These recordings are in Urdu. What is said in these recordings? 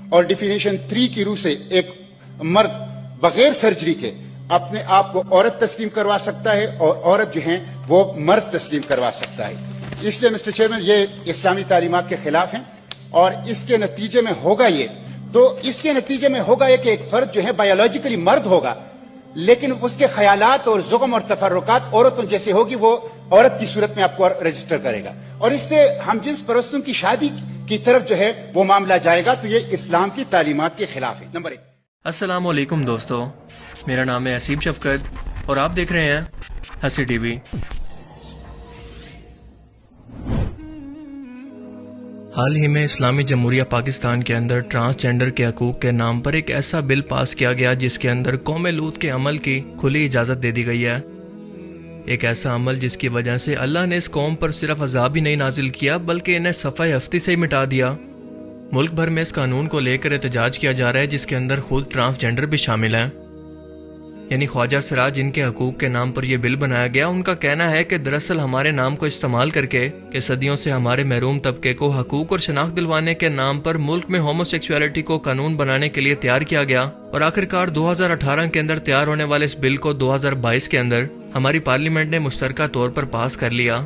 اور ڈیفینیشن 3 کی روح سے ایک مرد بغیر سرجری کے اپنے آپ کو عورت تسلیم کروا سکتا ہے اور عورت جو ہیں وہ مرد تسلیم کروا سکتا ہے. اس لیے مسٹر چیئرمین یہ اسلامی تعلیمات کے خلاف ہیں اور اس کے نتیجے میں ہوگا یہ کہ ایک فرد جو ہے بایولوجیکلی مرد ہوگا لیکن اس کے خیالات اور زغم اور تفرقات عورتوں جیسے ہوگی, وہ عورت کی صورت میں آپ کو رجسٹر کرے گا اور اس سے ہم جنس پرستوں کی شادی کی طرف جو ہے وہ معاملہ جائے گا. تو یہ اسلام کی تعلیمات کے خلاف ہے. نمبر 1. السلام علیکم دوستو, میرا نام ہے اسیب شفقت اور آپ دیکھ رہے ہیں ہنسی ٹی وی. حال ہی میں اسلامی جمہوریہ پاکستان کے اندر ٹرانسجینڈر کے حقوق کے نام پر ایک ایسا بل پاس کیا گیا جس کے اندر قوم لوط کے عمل کی کھلی اجازت دے دی گئی ہے. ایک ایسا عمل جس کی وجہ سے اللہ نے اس قوم پر صرف عذاب ہی نہیں نازل کیا بلکہ انہیں صفحہ ہفتی سے ہی مٹا دیا. ملک بھر میں اس قانون کو لے کر احتجاج کیا جا رہا ہے جس کے اندر خود ٹرانسجینڈر بھی شامل ہیں. یعنی خواجہ سراج جن کے حقوق کے نام پر یہ بل بنایا گیا, ان کا کہنا ہے کہ دراصل ہمارے نام کو استعمال کر کے کہ صدیوں سے ہمارے محروم طبقے کو حقوق اور شناخت دلوانے کے نام پر ملک میں ہومو سیکسولیٹی کو قانون بنانے کے لیے تیار کیا گیا اور آخرکار 2018 کے اندر تیار ہونے والے اس بل کو 2022 کے اندر ہماری پارلیمنٹ نے مشترکہ طور پر پاس کر لیا.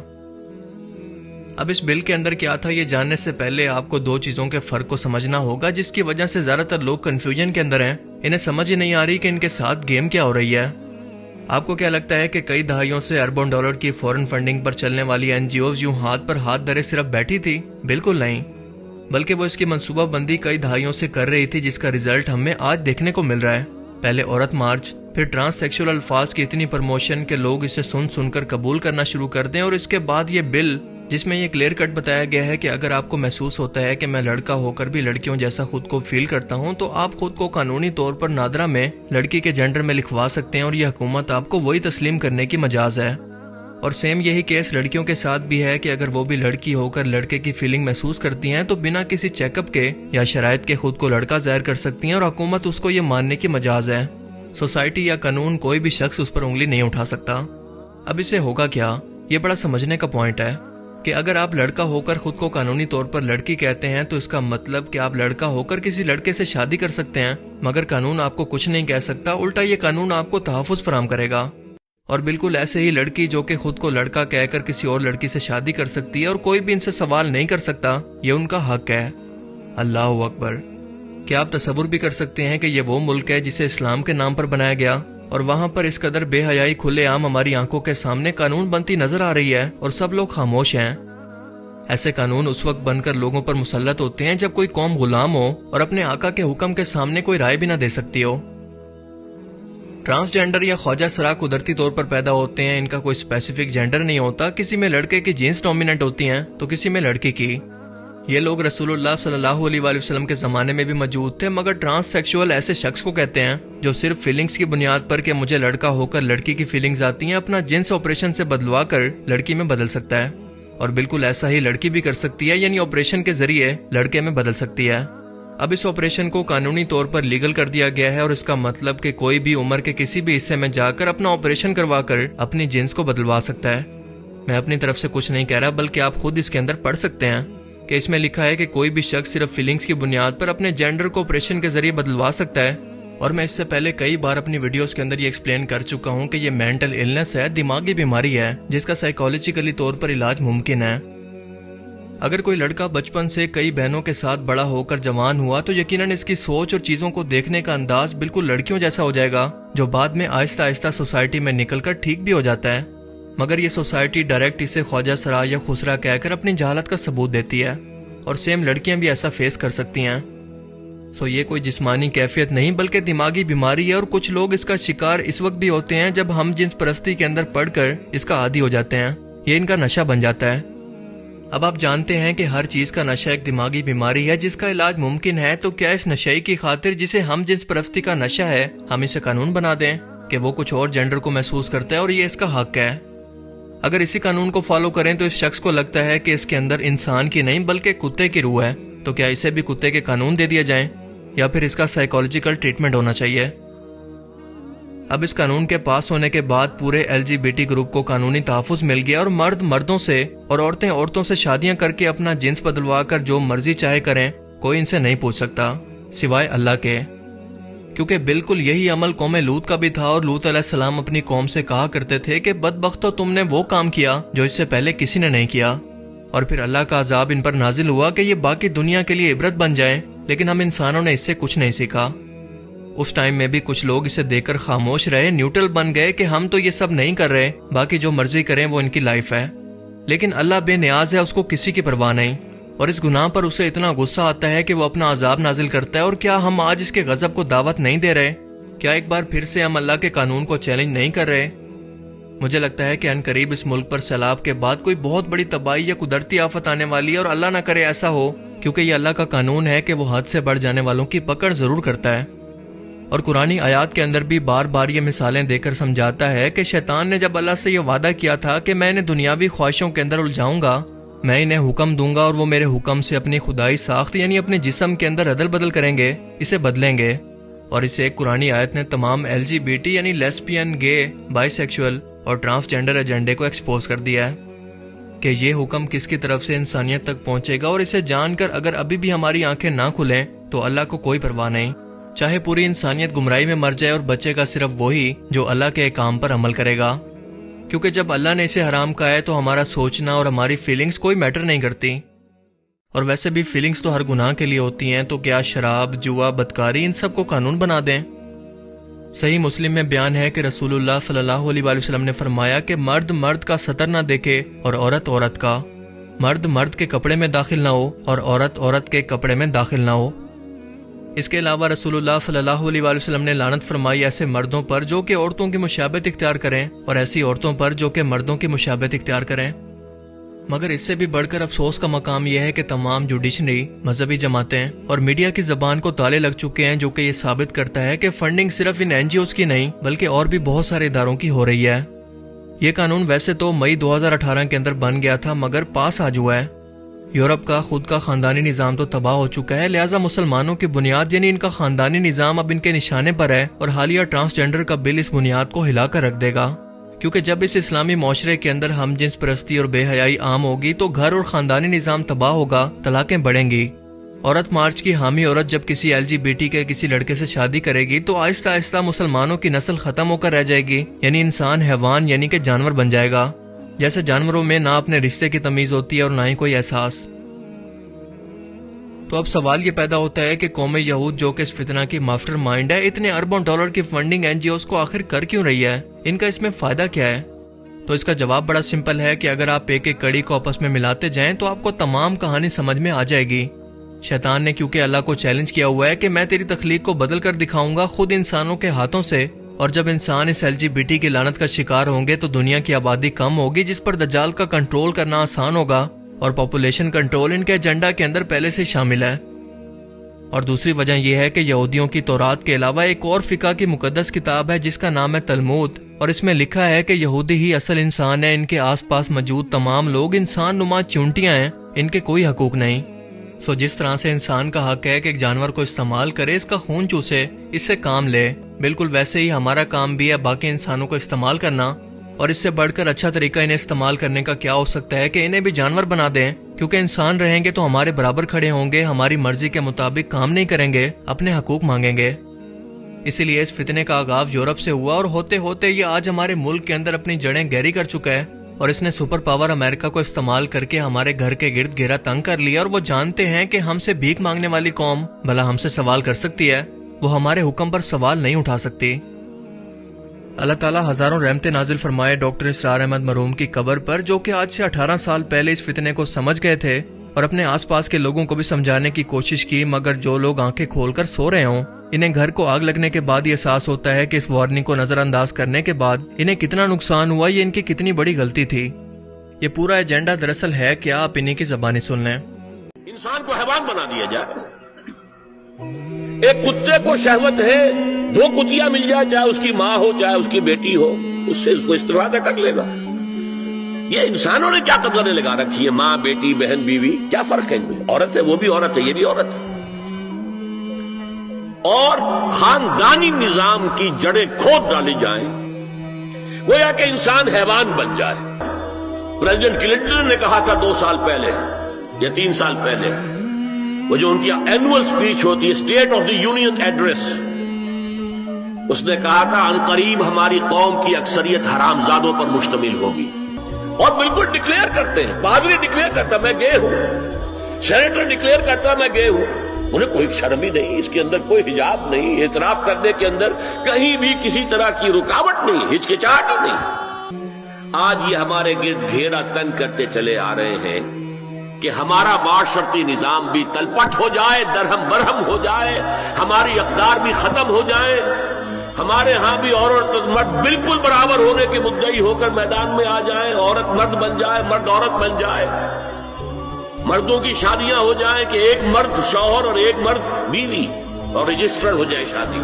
اب اس بل کے اندر کیا تھا یہ جاننے سے پہلے آپ کو 2 چیزوں کے فرق کو سمجھنا ہوگا جس کی وجہ سے زیادہ تر لوگ کنفیوژن کے اندر ہیں. انہیں سمجھ ہی نہیں آ رہی کہ ان کے ساتھ گیم کیا ہو رہی ہے. آپ کو کیا لگتا ہے کہ کئی دہائیوں سے اربوں ڈالر کی فورن فنڈنگ پر چلنے والی NGOs یوں ہاتھ پر ہاتھ دھرے صرف بیٹھی تھی؟ بالکل نہیں, بلکہ وہ اس کی منصوبہ بندی کئی دہائیوں سے کر رہی تھی جس کا رزلٹ ہمیں آج دیکھنے کو مل رہا ہے. پہلے عورت مارچ, پھر ٹرانس سیکشول الفاظ کی اتنی پروموشن کہ لوگ اسے سن کر قبول کرنا شروع کر دیں, اور اس کے بعد یہ بل جس میں یہ کلیئر کٹ بتایا گیا ہے کہ اگر آپ کو محسوس ہوتا ہے کہ میں لڑکا ہو کر بھی لڑکیوں جیسا خود کو فیل کرتا ہوں تو آپ خود کو قانونی طور پر نادرہ میں لڑکی کے جینڈر میں لکھوا سکتے ہیں اور یہ حکومت آپ کو وہی تسلیم کرنے کی مجاز ہے. اور سیم یہی کیس لڑکیوں کے ساتھ بھی ہے کہ اگر وہ بھی لڑکی ہو کر لڑکے کی فیلنگ محسوس کرتی ہیں تو بنا کسی چیک اپ کے یا شرائط کے خود کو لڑکا ظاہر کر سکتی ہیں اور حکومت اس کو یہ ماننے کی مجاز ہے. سوسائٹی یا قانون کوئی بھی شخص اس پر انگلی نہیں اٹھا سکتا. اب اسے ہوگا کیا, یہ بڑا سمجھنے کا پوائنٹ ہے کہ اگر آپ لڑکا ہو کر خود کو قانونی طور پر لڑکی کہتے ہیں تو اس کا مطلب کہ آپ لڑکا ہو کر کسی لڑکے سے شادی کر سکتے ہیں, مگر قانون آپ کو کچھ نہیں کہہ سکتا. الٹا یہ قانون آپ کو تحفظ فراہم کرے گا. اور بالکل ایسے ہی لڑکی جو کہ خود کو لڑکا کہہ کر کسی اور لڑکی سے شادی کر سکتی ہے اور کوئی بھی ان سے سوال نہیں کر سکتا, یہ ان کا حق ہے. اللہ اکبر. کیا آپ تصور بھی کر سکتے ہیں کہ یہ وہ ملک ہے جسے اسلام کے نام پر بنایا گیا اور وہاں پر اس قدر بے حیائی کھلے عام ہماری آنکھوں کے سامنے قانون بنتی نظر آ رہی ہے اور سب لوگ خاموش ہیں. ایسے قانون اس وقت بن کر لوگوں پر مسلط ہوتے ہیں جب کوئی قوم غلام ہو اور اپنے آقا کے حکم کے سامنے کوئی رائے بھی نہ دے سکتی ہو. ٹرانسجینڈر یا خواجہ سرا قدرتی طور پر پیدا ہوتے ہیں, ان کا کوئی اسپیسیفک جینڈر نہیں ہوتا. کسی میں لڑکے کی جینس ڈومیننٹ ہوتی ہیں تو کسی میں لڑکی کی. یہ لوگ رسول اللہ صلی اللہ علیہ وآلہ وسلم کے زمانے میں بھی موجود تھے, مگر ٹرانس سیکشول ایسے شخص کو کہتے ہیں جو صرف فیلنگز کی بنیاد پر کہ مجھے لڑکا ہو کر لڑکی کی فیلنگز آتی ہیں اپنا جنس آپریشن سے بدلوا کر لڑکی میں بدل سکتا ہے. اور بالکل ایسا ہی لڑکی بھی کر سکتی ہے, یعنی آپریشن کے ذریعے لڑکے میں بدل سکتی ہے. اب اس آپریشن کو قانونی طور پر لیگل کر دیا گیا ہے اور اس کا مطلب کہ کوئی بھی عمر کے کسی بھی حصے میں جا کر اپنا آپریشن کروا کر اپنی جنس کو بدلوا سکتا ہے. میں اپنی طرف سے کچھ نہیں کہہ رہا, بلکہ آپ خود اس کے اندر پڑھ سکتے ہیں کہ اس میں لکھا ہے کہ کوئی بھی شخص صرف فیلنگز کی بنیاد پر اپنے جینڈر کو آپریشن کے ذریعے بدلوا سکتا ہے. اور میں اس سے پہلے کئی بار اپنی ویڈیوز کے اندر یہ ایکسپلین کر چکا ہوں کہ یہ مینٹل النس ہے, دماغی بیماری ہے جس کا سائیکالوجیکلی طور پر علاج ممکن ہے. اگر کوئی لڑکا بچپن سے کئی بہنوں کے ساتھ بڑا ہو کر جوان ہوا تو یقیناً اس کی سوچ اور چیزوں کو دیکھنے کا انداز بالکل لڑکیوں جیسا ہو جائے گا, جو بعد میں آہستہ آہستہ سوسائٹی میں نکل کر ٹھیک بھی ہو جاتا ہے. مگر یہ سوسائٹی ڈائریکٹ اسے خواجہ سرا یا خسرا کہہ کر اپنی جہالت کا ثبوت دیتی ہے, اور سیم لڑکیاں بھی ایسا فیس کر سکتی ہیں. یہ کوئی جسمانی کیفیت نہیں بلکہ دماغی بیماری ہے, اور کچھ لوگ اس کا شکار اس وقت بھی ہوتے ہیں جب ہم جنس پرستی کے اندر پڑھ کر اس کا عادی ہو جاتے ہیں. یہ ان کا نشہ بن جاتا ہے. اب آپ جانتے ہیں کہ ہر چیز کا نشہ ایک دماغی بیماری ہے جس کا علاج ممکن ہے, تو کیا اس نشے کی خاطر جسے ہم جنس پرستی کا نشہ ہے ہم اسے قانون بنا دیں کہ وہ کچھ اور جینڈر کو محسوس کرتا ہے اور یہ اس کا حق ہے؟ اگر اسی قانون کو فالو کریں تو اس شخص کو لگتا ہے کہ اس کے اندر انسان کی نہیں بلکہ کتے کی روح ہے, تو کیا اسے بھی کتے کے قانون دے دیا جائیں یا پھر اس کا سائیکالوجیکل ٹریٹمنٹ ہونا چاہیے؟ اب اس قانون کے پاس ہونے کے بعد پورے LGBT گروپ کو قانونی تحفظ مل گیا, اور مرد مردوں سے اور عورتیں عورتوں سے شادیاں کر کے اپنا جنس بدلوا کر جو مرضی چاہے کریں, کوئی ان سے نہیں پوچھ سکتا. سوائے اللہ کے، کیونکہ بالکل یہی عمل قوم لوط کا بھی تھا، اور لوط علیہ السلام اپنی قوم سے کہا کرتے تھے کہ بدبختو تم نے وہ کام کیا جو اس سے پہلے کسی نے نہیں کیا، اور پھر اللہ کا عذاب ان پر نازل ہوا کہ یہ باقی دنیا کے لیے عبرت بن جائیں، لیکن ہم انسانوں نے اس سے کچھ نہیں سیکھا۔ اس ٹائم میں بھی کچھ لوگ اسے دیکھ کر خاموش رہے، نیوٹرل بن گئے کہ ہم تو یہ سب نہیں کر رہے، باقی جو مرضی کریں وہ ان کی لائف ہے۔ لیکن اللہ بے نیاز ہے، اس کو کسی کی پرواہ نہیں، اور اس گناہ پر اسے اتنا غصہ آتا ہے کہ وہ اپنا عذاب نازل کرتا ہے۔ اور کیا ہم آج اس کے غضب کو دعوت نہیں دے رہے؟ کیا ایک بار پھر سے ہم اللہ کے قانون کو چیلنج نہیں کر رہے؟ مجھے لگتا ہے کہ عنقریب اس ملک پر سیلاب کے بعد کوئی بہت بڑی تباہی یا قدرتی آفت آنے والی ہے، اور اللہ نہ کرے ایسا ہو، کیونکہ یہ اللہ کا قانون ہے کہ وہ حد سے بڑھ جانے والوں کی پکڑ ضرور کرتا ہے۔ اور قرآنی آیات کے اندر بھی بار بار یہ مثالیں دے کر سمجھاتا ہے کہ شیطان نے جب اللہ سے یہ وعدہ کیا تھا کہ میں انہیں دنیاوی خواہشوں کے اندر الجھاؤں گا، میں انہیں حکم دوں گا اور وہ میرے حکم سے اپنی خدائی ساخت یعنی اپنے جسم کے اندر عدل بدل کریں گے، اسے بدلیں گے۔ اور اسے ایک قرآنی آیت نے تمام LGBT یعنی لیسبین، گے، بائی سیکشول اور ٹرانسجینڈر ایجنڈے کو ایکسپوز کر دیا ہے کہ یہ حکم کس کی طرف سے انسانیت تک پہنچے گا، اور اسے جان کر اگر ابھی بھی ہماری آنکھیں نہ کھلیں تو اللہ کو کوئی پرواہ نہیں، چاہے پوری انسانیت گمراہی میں مر جائے اور بچے گا صرف وہی جو اللہ کے احکام پر عمل کرے گا، کیونکہ جب اللہ نے اسے حرام کہا ہے تو ہمارا سوچنا اور ہماری فیلنگز کوئی میٹر نہیں کرتی، اور ویسے بھی فیلنگز تو ہر گناہ کے لیے ہوتی ہیں، تو کیا شراب، جوا، بدکاری ان سب کو قانون بنا دیں؟ صحیح مسلم میں بیان ہے کہ رسول اللہ صلی اللہ علیہ وآلہ وسلم نے فرمایا کہ مرد مرد کا سطر نہ دیکھے اور عورت عورت کا، مرد مرد کے کپڑے میں داخل نہ ہو اور عورت عورت کے کپڑے میں داخل نہ ہو۔ اس کے علاوہ رسول اللہ صلی اللہ علیہ وآلہ وسلم نے لعنت فرمائی ایسے مردوں پر جو کہ عورتوں کی مشابہت اختیار کریں، اور ایسی عورتوں پر جو کہ مردوں کی مشابہت اختیار کریں۔ مگر اس سے بھی بڑھ کر افسوس کا مقام یہ ہے کہ تمام جوڈیشنری، مذہبی جماعتیں اور میڈیا کی زبان کو تالے لگ چکے ہیں، جو کہ یہ ثابت کرتا ہے کہ فنڈنگ صرف ان NGOs کی نہیں بلکہ اور بھی بہت سارے اداروں کی ہو رہی ہے۔ یہ قانون ویسے تو مئی 2018 کے اندر بن گیا تھا، مگر پاس آج ہوا ہے۔ یورپ کا خود کا خاندانی نظام تو تباہ ہو چکا ہے، لہٰذا مسلمانوں کی بنیاد یعنی ان کا خاندانی نظام اب ان کے نشانے پر ہے، اور حالیہ ٹرانسجینڈر کا بل اس بنیاد کو ہلا کر رکھ دے گا، کیونکہ جب اس اسلامی معاشرے کے اندر ہم جنس پرستی اور بے حیائی عام ہوگی تو گھر اور خاندانی نظام تباہ ہوگا، طلاقیں بڑھیں گی۔ عورت مارچ کی حامی عورت جب کسی LGBT کے کسی لڑکے سے شادی کرے گی تو آہستہ آہستہ مسلمانوں کی نسل ختم ہو کر رہ جائے گی، یعنی انسان حیوان یعنی کہ جانور بن جائے گا، جیسے جانوروں میں نہ اپنے رشتے کی تمیز ہوتی ہے اور نہ ہی کوئی احساس۔ تو اب سوال یہ پیدا ہوتا ہے کہ قوم یہود جو کہ اس فتنہ کی ماسٹر مائنڈ ہے، اتنے اربوں ڈالر کی فنڈنگ NGOs کو آخر کر کیوں رہی ہے؟ ان کا اس میں فائدہ کیا ہے؟ تو اس کا جواب بڑا سمپل ہے کہ اگر آپ ایک ایک کڑی کو آپس میں ملاتے جائیں تو آپ کو تمام کہانی سمجھ میں آ جائے گی۔ شیطان نے کیونکہ اللہ کو چیلنج کیا ہوا ہے کہ میں تیری تخلیق کو بدل کر دکھاؤں گا خود انسانوں کے ہاتھوں سے، اور جب انسان اس LGBT کی لعنت کا شکار ہوں گے تو دنیا کی آبادی کم ہوگی، جس پر دجال کا کنٹرول کرنا آسان ہوگا، اور پاپولیشن کنٹرول ان کے ایجنڈا کے اندر پہلے سے شامل ہے۔ اور دوسری وجہ یہ ہے کہ یہودیوں کی تورات کے علاوہ ایک اور فقہ کی مقدس کتاب ہے جس کا نام ہے تلمود، اور اس میں لکھا ہے کہ یہودی ہی اصل انسان ہے، ان کے آس پاس موجود تمام لوگ انسان نما چونٹیاں ہیں، ان کے کوئی حقوق نہیں۔ جس طرح سے انسان کا حق ہے کہ ایک جانور کو استعمال کرے، اس کا خون چوسے، اس سے کام لے، بالکل ویسے ہی ہمارا کام بھی ہے باقی انسانوں کو استعمال کرنا، اور اس سے بڑھ کر اچھا طریقہ انہیں استعمال کرنے کا کیا ہو سکتا ہے کہ انہیں بھی جانور بنا دیں، کیونکہ انسان رہیں گے تو ہمارے برابر کھڑے ہوں گے، ہماری مرضی کے مطابق کام نہیں کریں گے، اپنے حقوق مانگیں گے۔ اسی لیے اس فتنے کا آغاز یورپ سے ہوا، اور ہوتے ہوتے یہ آج ہمارے ملک کے اندر اپنی جڑیں گہری کر چکا ہے، اور اس نے سپر پاور امریکہ کو استعمال کر کے ہمارے گھر کے گرد گھیرا تنگ کر لیا، اور وہ جانتے ہیں کہ ہم سے بھیک مانگنے والی قوم بھلا ہم سے سوال کر سکتی ہے، وہ ہمارے حکم پر سوال نہیں اٹھا سکتی۔ اللہ تعالیٰ ہزاروں رحمتیں نازل فرمائے ڈاکٹر اسرار احمد مرحوم کی قبر پر، جو کہ آج سے 18 سال پہلے اس فتنے کو سمجھ گئے تھے اور اپنے آس پاس کے لوگوں کو بھی سمجھانے کی کوشش کی، مگر جو لوگ آنکھیں کھول کر سو رہے ہوں، انہیں گھر کو آگ لگنے کے بعد یہ احساس ہوتا ہے کہ اس وارننگ کو نظر انداز کرنے کے بعد انہیں کتنا نقصان ہوا، یہ ان کی کتنی بڑی غلطی تھی۔ یہ پورا ایجنڈا دراصل ہے کیا، آپ انہیں کی زبانی سن لیں۔ انسان کو حیوان بنا دیا جائے۔ ایک کتے کو شہوت ہے، جو کتیا مل جائے، چاہے اس کی ماں ہو چاہے اس کی بیٹی ہو، اس سے اس کو استفادہ کر لے گا۔ یہ انسانوں نے کیا قدریں لگا رکھی ہے، ماں، بیٹی، بہن، بیوی، کیا فرق ہے ان میں؟ عورت ہے وہ بھی عورت ہے، یہ بھی عورت ہے۔ اور خاندانی نظام کی جڑیں کھود ڈالی جائیں، گویا کہ انسان حیوان بن جائے۔ پریزیڈنٹ کلنٹن نے کہا تھا 2 سال پہلے یا 3 سال پہلے، وہ جو ان کی اینوئل اسپیچ ہوتی ہے، State of the Union address, اس نے کہا تھا عنقریب ہماری قوم کی اکثریت حرام زادوں پر مشتمل ہوگی، اور بالکل ڈکلیئر کرتے ہیں، پادری ڈکلیئر کرتا میں گئے ہوں، سینیٹر ڈکلیئر کرتا میں گئے ہوں، انہیں کوئی شرم ہی نہیں، اس کے اندر کوئی حجاب نہیں، اعتراف کرنے کے اندر کہیں بھی کسی طرح کی رکاوٹ نہیں، ہچکچاہٹ ہی نہیں۔ آج یہ ہمارے گرد گھیرا تنگ کرتے چلے آ رہے ہیں کہ ہمارا معاشرتی نظام بھی تلپٹ ہو جائے، درہم برہم ہو جائے، ہماری اقدار بھی ختم ہو جائے، ہمارے ہاں بھی عورت اور مرد بالکل برابر ہونے کے مدعی ہو کر میدان میں آ جائیں، عورت مرد بن جائے، مرد عورت بن جائے، مردوں کی شادیاں ہو جائیں کہ ایک مرد شوہر اور ایک مرد بیوی اور رجسٹر ہو جائے شادی،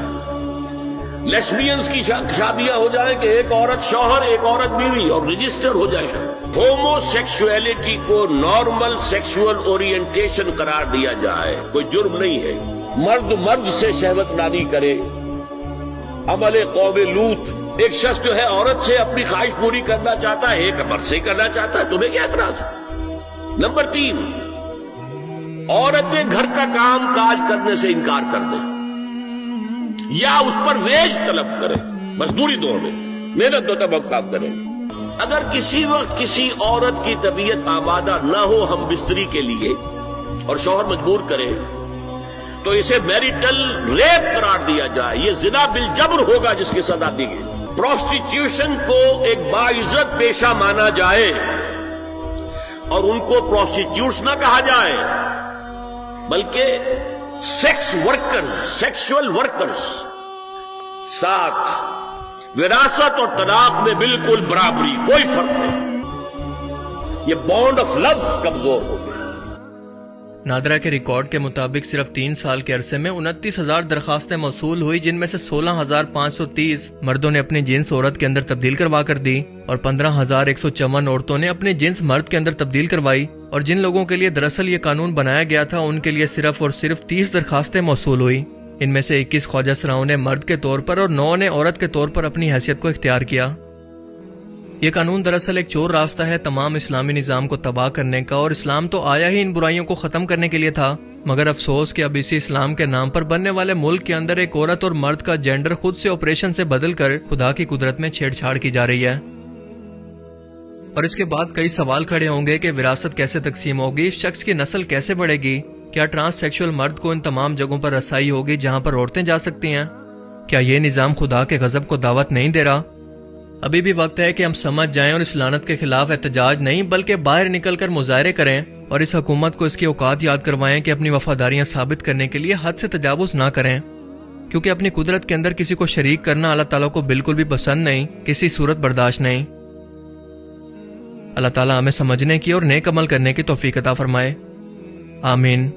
لیسبینز کی شادیاں ہو جائیں کہ ایک عورت شوہر ایک عورت بیوی اور رجسٹر ہو جائے شادی، ہومو سیکسولیٹی کو نارمل سیکسول اورینٹیشن قرار دیا جائے، کوئی جرم نہیں ہے، مرد مرد سے شہوت ناری کرے، عمل قوم لوط، ایک شخص جو ہے عورت سے اپنی خواہش پوری کرنا چاہتا ہے، ایک مرد سے کرنا چاہتا ہے، تمہیں کیا اعتراض ہے؟ نمبر 3، عورتیں گھر کا کام کاج کرنے سے انکار کر دیں یا اس پر ویج طلب کریں، مزدوری دو ہمیں، محنت دو تب ہم کام کریں۔ اگر کسی وقت کسی عورت کی طبیعت آمادہ نہ ہو ہم بستری کے لیے اور شوہر مجبور کرے تو اسے میریٹل ریپ قرار دیا جائے، یہ زنا بالجبر ہوگا جس کی سزا دی گئی۔ پروسٹیٹیوشن کو ایک باعزت پیشہ مانا جائے اور ان کو پروسٹیٹیوٹس نہ کہا جائے بلکہ سیکس ورکرز، سیکسول ورکرز۔ 7، وراثت اور طلاق میں بالکل برابری، کوئی فرق نہیں، یہ بانڈ آف لو کمزور ہو گیا۔ نادرا کے ریکارڈ کے مطابق صرف 3 سال کے عرصے میں 29,000 درخواستیں موصول ہوئی، جن میں سے 16,530 مردوں نے اپنی جنس عورت کے اندر تبدیل کروا کر دی اور 15,154 عورتوں نے اپنی جنس مرد کے اندر تبدیل کروائی، اور جن لوگوں کے لیے دراصل یہ قانون بنایا گیا تھا ان کے لیے صرف اور صرف 30 درخواستیں موصول ہوئی۔ ان میں سے 21 خواجہ سراؤں نے مرد کے طور پر اور 9 نے عورت کے طور پر اپنی حیثیت کو اختیار کیا۔ یہ قانون دراصل ایک چور راستہ ہے تمام اسلامی نظام کو تباہ کرنے کا، اور اسلام تو آیا ہی ان برائیوں کو ختم کرنے کے لیے تھا، مگر افسوس کہ اب اسی اسلام کے نام پر بننے والے ملک کے اندر ایک عورت اور مرد کا جینڈر خود سے آپریشن سے بدل کر خدا کی قدرت میں چھیڑ چھاڑ کی جا رہی ہے۔ اور اس کے بعد کئی سوال کھڑے ہوں گے کہ وراثت کیسے تقسیم ہوگی، شخص کی نسل کیسے بڑھے گی، کیا ٹرانس سیکشول مرد کو ان تمام جگہوں پر رسائی ہوگی جہاں پر عورتیں جا سکتی ہیں؟ کیا یہ نظام خدا کے غضب کو دعوت نہیں دے رہا؟ ابھی بھی وقت ہے کہ ہم سمجھ جائیں اور اس لعنت کے خلاف احتجاج نہیں بلکہ باہر نکل کر مظاہرے کریں، اور اس حکومت کو اس کی اوقات یاد کروائیں کہ اپنی وفاداریاں ثابت کرنے کے لیے حد سے تجاوز نہ کریں، کیونکہ اپنی قدرت کے اندر کسی کو شریک کرنا اللہ تعالیٰ کو بالکل بھی پسند نہیں، کسی صورت برداشت نہیں۔ اللہ تعالیٰ ہمیں سمجھنے کی اور نیک عمل کرنے کی توفیق عطا فرمائے، آمین۔